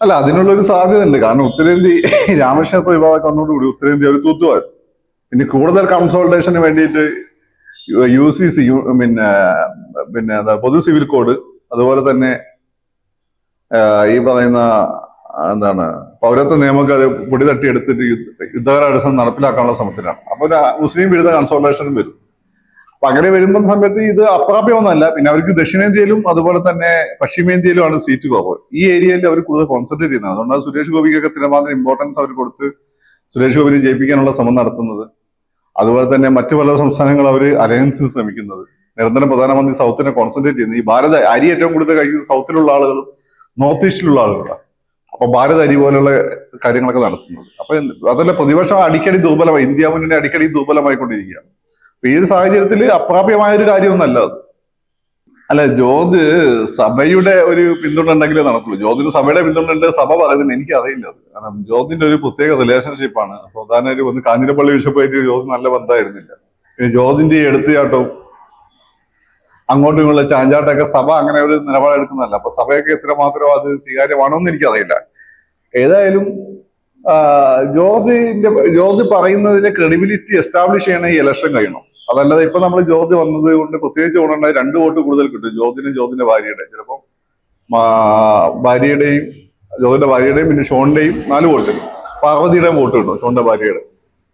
അല്ല, അതിനുള്ളൊരു സാധ്യത ഉണ്ട്. കാരണം ഉത്തരേന്ത്യ രാമക്ഷേത്ര വിവാദമൊക്കെ വന്നതോടുകൂടി ഉത്തരേന്ത്യ ഒരു തൂത്തുവായി. പിന്നെ കൂടുതൽ കൺസോൾട്ടേഷന് വേണ്ടിയിട്ട് UCC പിന്നെ പിന്നെ എന്താ പൊതു സിവിൽ കോഡ്, അതുപോലെ തന്നെ ഈ പറയുന്ന എന്താണ് പൗരത്വ നിയമമൊക്കെ അത് പൊടി തട്ടി എടുത്തിട്ട് യുദ്ധകാലാടിസ്ഥാനം നടപ്പിലാക്കാനുള്ള ശ്രമത്തിലാണ്. അപ്പൊ ഒരു മുസ്ലിം വിരുദ്ധ കൺസോൾട്ടേഷനും വരും. അപ്പൊ അങ്ങനെ വരുമ്പോൾ സമയത്ത് ഇത് അപ്രാപ്യമൊന്നുമല്ല. പിന്നെ അവർക്ക് ദക്ഷിണേന്ത്യയിലും അതുപോലെ തന്നെ പശ്ചിമേന്ത്യയിലുമാണ് സീറ്റ് കുറവ്. ഈ ഏരിയയിൽ അവർ കൂടുതൽ കോൺസെൻട്രേറ്റ് ചെയ്യുന്നത്. അതുകൊണ്ടാണ് സുരേഷ് ഗോപിക്കൊക്കെ തിരുമാതിരി ഇമ്പോർട്ടൻസ് അവർ കൊടുത്ത് സുരേഷ് ഗോപിനെ ജയിപ്പിക്കാനുള്ള ശ്രമം നടത്തുന്നത്. അതുപോലെ തന്നെ മറ്റു പല സംസ്ഥാനങ്ങളും അവർ അലയൻസിന് ശ്രമിക്കുന്നത്. നിരന്തരം പ്രധാനമന്ത്രി സൗത്തിനെ കോൺസെൻട്രേറ്റ് ചെയ്യുന്നത്. ഈ ഭാരത അരി ഏറ്റവും കൂടുതൽ കഴിക്കുന്നത് സൗത്തിലുള്ള ആളുകളും നോർത്ത് ഈസ്റ്റിലുള്ള ആളുകളാണ്. അപ്പൊ ഭാരത് അരി പോലുള്ള കാര്യങ്ങളൊക്കെ നടത്തുന്നത്. അപ്പൊ അതല്ല, പ്രതിപക്ഷം അടിക്കടി ദുർബലമായി, ഇന്ത്യ മുന്നണി അടിക്കടി ദുർബലമായിക്കൊണ്ടിരിക്കുകയാണ്. അപ്പൊ ഈ ഒരു സാഹചര്യത്തിൽ അപ്രാപ്യമായ ഒരു കാര്യമൊന്നല്ല അത്. അല്ല, ജോർജ് സഭയുടെ ഒരു പിന്തുണ ഉണ്ടെങ്കിലേ നടക്കുള്ളൂ. ജോർജിന് സഭയുടെ പിന്തുണ ഉണ്ട്, സഭ പറയുന്നത് എനിക്ക് അറിയില്ല അത്. കാരണം ജോർജിന്റെ ഒരു പ്രത്യേക റിലേഷൻഷിപ്പാണ്. പ്രധാന ഒരു കാഞ്ഞിരപ്പള്ളി ബിഷപ്പായിട്ട് ജോർജ് നല്ല ബന്ധമായിരുന്നില്ല. പിന്നെ ജോർജിന്റെ എടുത്തുചാട്ടവും അങ്ങോട്ടും ഇങ്ങോട്ടുള്ള ചാഞ്ചാട്ടൊക്കെ സഭ അങ്ങനെ ഒരു നിലപാടെടുക്കുന്നതല്ല. അപ്പൊ സഭയൊക്കെ എത്രമാത്രം അത് സ്വീകാര്യമാണോ എന്ന് എനിക്കറിയില്ല. ഏതായാലും ജോർജ് പറയുന്നതിന്റെ ക്രെഡിബിലിറ്റി എസ്റ്റാബ്ലിഷ് ചെയ്യണ ഈ ഇലക്ഷൻ കഴിയണം. അതല്ലാതെ ഇപ്പൊ നമ്മൾ ജോർജ് വന്നത് കൊണ്ട് പ്രത്യേകിച്ച് ഗുണമുണ്ടായി 2 വോട്ട് കൂടുതൽ കിട്ടും ജോർജിന്റെ ഭാര്യയുടെ. ചിലപ്പം ജോർജിന്റെ ഭാര്യയുടെയും പിന്നെ ഷോണിന്റെയും 4 വോട്ട്, പാർവതിയുടെയും വോട്ട് കിട്ടും, ഷോണിന്റെ ഭാര്യയുടെ.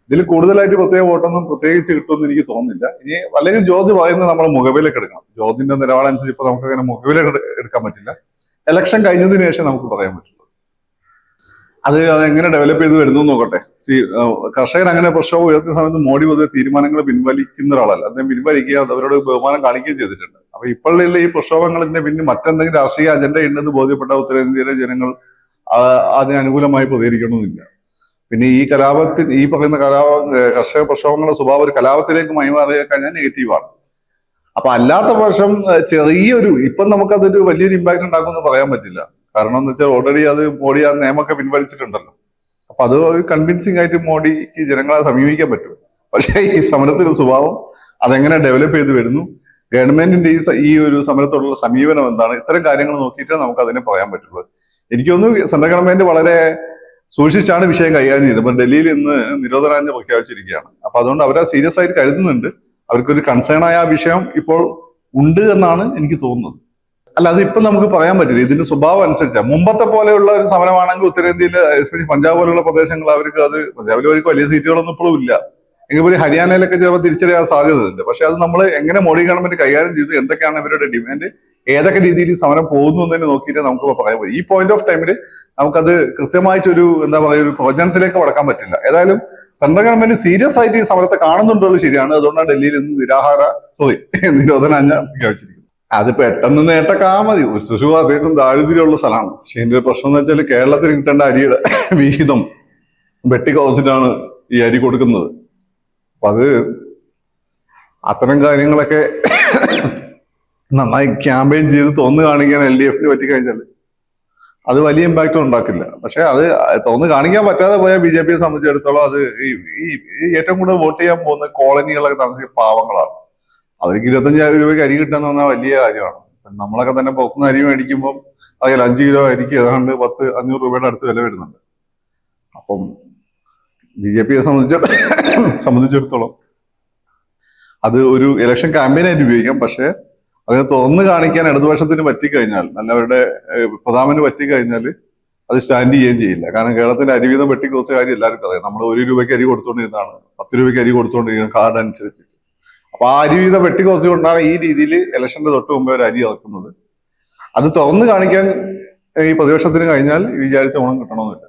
ഇതിൽ കൂടുതലായിട്ട് പ്രത്യേക വോട്ടൊന്നും പ്രത്യേകിച്ച് കിട്ടുമെന്ന് എനിക്ക് തോന്നുന്നില്ല. ഇനി അല്ലെങ്കിൽ ജോർജ് പറയുന്നത് നമ്മൾ മുഖവിലേക്ക് എടുക്കണം. ജോർജിന്റെ നിലപാടനുസരിച്ച് ഇപ്പൊ നമുക്ക് അങ്ങനെ മുഖവിലേക്ക് എടുക്കാൻ പറ്റില്ല. ഇലക്ഷൻ കഴിഞ്ഞതിന് ശേഷം നമുക്ക് പറയാൻ പറ്റുള്ളൂ. അതെങ്ങനെ ഡെവലപ്പ് ചെയ്ത് വരുന്നു നോക്കട്ടെ. കർഷകർ അങ്ങനെ പ്രക്ഷോഭം ഉയർത്തിയ സമയത്ത് മോഡി പൊതുവെ തീരുമാനങ്ങൾ പിൻവലിക്കുന്ന ഒരാളല്ല. അദ്ദേഹം പിൻവലിക്കുക, അവരോട് ബഹുമാനം കാണിക്കുകയും ചെയ്തിട്ടുണ്ട്. അപ്പൊ ഇപ്പോഴുള്ള ഈ പ്രക്ഷോഭങ്ങളുടെ പിന്നെ മറ്റെന്തെങ്കിലും രാഷ്ട്രീയ അജണ്ട ഉണ്ടെന്ന് ബോധ്യപ്പെട്ട ഉത്തരേന്ത്യയിലെ ജനങ്ങൾ അതിനനുകൂലമായി പ്രതികരിക്കണമെന്നില്ല. പിന്നെ ഈ പറയുന്ന കർഷക പ്രക്ഷോഭങ്ങളുടെ സ്വഭാവം ഒരു കലാപത്തിലേക്ക് മൈമാറിയ കഴിഞ്ഞാൽ നെഗറ്റീവാണ്. അപ്പൊ അല്ലാത്ത പക്ഷം ഇപ്പം നമുക്കതൊരു വലിയൊരു ഇമ്പാക്ട് ഉണ്ടാക്കുമെന്ന് പറയാൻ പറ്റില്ല. കാരണം എന്ന് വെച്ചാൽ ഓൾറെഡി മോഡി ആ നിയമമൊക്കെ പിൻവലിച്ചിട്ടുണ്ടല്ലോ. അപ്പൊ അത് ഒരു കൺവിൻസിംഗ് ആയിട്ട് മോഡിക്ക് ജനങ്ങളെ സമീപിക്കാൻ പറ്റും. പക്ഷേ ഈ സമരത്തിന്റെ സ്വഭാവം അതെങ്ങനെ ഡെവലപ്പ് ചെയ്ത് വരുന്നു, ഗവൺമെന്റിന്റെ ഈ ഒരു സമരത്തോടുള്ള സമീപനം എന്താണ്, ഇത്തരം കാര്യങ്ങൾ നോക്കിയിട്ട് നമുക്ക് അതിനെ പറയാൻ പറ്റുള്ളൂ. എനിക്ക് തോന്നുന്നു സെൻട്രൽ ഗവൺമെന്റ് വളരെ സൂക്ഷിച്ചാണ് വിഷയം കൈകാര്യം ചെയ്തത്. ഇപ്പൊ ഡൽഹിയിൽ ഇന്ന് നിരോധനാജ്ഞ പ്രഖ്യാപിച്ചിരിക്കുകയാണ്. അപ്പൊ അതുകൊണ്ട് അവരെ സീരിയസ് ആയിട്ട് കരുതുന്നുണ്ട്. അവർക്കൊരു കൺസേൺ ആയ ആ വിഷയം ഇപ്പോൾ ഉണ്ട് എന്നാണ് എനിക്ക് തോന്നുന്നത്. അല്ല, അത് ഇപ്പൊ നമുക്ക് പറയാൻ പറ്റില്ല. ഇതിന്റെ സ്വഭാവം അനുസരിച്ചാണ്. മുമ്പത്തെ പോലെയുള്ള ഒരു സമരമാണെങ്കിൽ ഉത്തരേന്ത്യയിൽ എസ്പെഷ്യലി പഞ്ചാബ് പോലുള്ള പ്രദേശങ്ങൾ പഞ്ചാബിൽ അവർക്ക് വലിയ സീറ്റുകളൊന്നും ഇപ്പോഴും ഇല്ല. എങ്കിൽ പോലും ഹരിയാനയിലൊക്കെ ചിലപ്പോൾ തിരിച്ചറിയാൻ സാധ്യതയുണ്ട്. പക്ഷെ അത് നമ്മൾ എങ്ങനെ മോഡി ഗവൺമെന്റ് കൈകാര്യം ചെയ്തു, എന്തൊക്കെയാണ് ഇവരുടെ ഡിമാൻഡ്, ഏതൊക്കെ രീതിയിൽ സമരം പോകുന്നു എന്നതിനെ നോക്കിയിട്ട് നമുക്ക് പറയാൻ പറ്റും. ഈ പോയിന്റ് ഓഫ് ടൈമിൽ നമുക്കത് കൃത്യമായിട്ടൊരു ഒരു പ്രവചനത്തിലേക്ക് കടക്കാൻ പറ്റില്ല. ഏതായാലും സെൻട്രൽ ഗവൺമെന്റ് സീരിയസ് ആയിട്ട് ഈ സമരത്തെ കാണുന്നുണ്ടോ ശരിയാണ്. അതുകൊണ്ടാണ് ഡൽഹിയിൽ നിന്ന് നിരോധനാജ്ഞ പ്രഖ്യാപിച്ചിരിക്കുന്നത്. അത് പെട്ടെന്ന് നേട്ടൊക്കെ മതി. ഒരു അദ്ദേഹം ദാരിദ്ര്യമുള്ള സ്ഥലമാണ്. പക്ഷെ ഇതിന്റെ പ്രശ്നം എന്ന് വെച്ചാൽ കേരളത്തിൽ കിട്ടേണ്ട അരിയുടെ വിഹിതം വെട്ടിക്കുറച്ചിട്ടാണ് ഈ അരി കൊടുക്കുന്നത്. അപ്പൊ അത്തരം കാര്യങ്ങളൊക്കെ നന്നായി ക്യാമ്പയിൻ ചെയ്ത് തുറന്നു കാണിക്കാൻ LDFന് പറ്റിക്കഴിഞ്ഞാൽ അത് വലിയ ഇമ്പാക്റ്റ് ഉണ്ടാക്കില്ല. പക്ഷെ അത് തുറന്നു കാണിക്കാൻ പറ്റാതെ പോയാൽ BJPയെ സംബന്ധിച്ചിടത്തോളം അത് ഈ ഏറ്റവും കൂടുതൽ വോട്ട് ചെയ്യാൻ പോകുന്ന കോളനികളൊക്കെ താമസിക്കുന്ന പാവങ്ങളാണ്. അവർക്ക് 25,000 രൂപയ്ക്ക് അരി കിട്ടുന്ന പറഞ്ഞാൽ വലിയ കാര്യമാണ്. നമ്മളൊക്കെ തന്നെ പുറത്തുനിന്ന് അരി മേടിക്കുമ്പോൾ അതിൽ 5 കിലോ അരിക്ക് ഏതാണ്ട് 500 രൂപയുടെ അടുത്ത് വില വരുന്നുണ്ട്. അപ്പം BJPയെ സംബന്ധിച്ചിടത്തോളം അത് ഒരു ഇലക്ഷൻ ക്യാമ്പയിനായിട്ട് ഉപയോഗിക്കാം. പക്ഷെ അതിനെ തുറന്നു കാണിക്കാൻ ഇടതുപക്ഷത്തിന് പറ്റിക്കഴിഞ്ഞാൽ, അവരുടെ പ്രധാനമന്ത്രി പറ്റിക്കഴിഞ്ഞാൽ അത് സ്റ്റാൻഡ് ചെയ്യുകയും ചെയ്യില്ല. കാരണം കേരളത്തിന്റെ അരിവീതം വെട്ടിക്കുറച്ച കാര്യം എല്ലാവർക്കും അറിയാം. നമ്മൾ 1 രൂപയ്ക്ക് അരി കൊടുത്തുകൊണ്ടിരുന്നതാണ്, 10 രൂപയ്ക്ക് അരി കൊടുത്തുകൊണ്ടിരിക്കുന്ന കാർഡ് അനുസരിച്ച്. അപ്പൊ ആ അരിവീതം വെട്ടിക്കുറച്ചുകൊണ്ടാണ് ഈ രീതിയിൽ ഇലക്ഷന്റെ തൊട്ട് മുമ്പേ ഒരു അരി ഇറക്കുന്നത്. അത് തുറന്നു കാണിക്കാൻ ഈ പ്രതിപക്ഷത്തിന് കഴിഞ്ഞാൽ വിചാരിച്ച ഗുണം കിട്ടണമെന്നില്ല.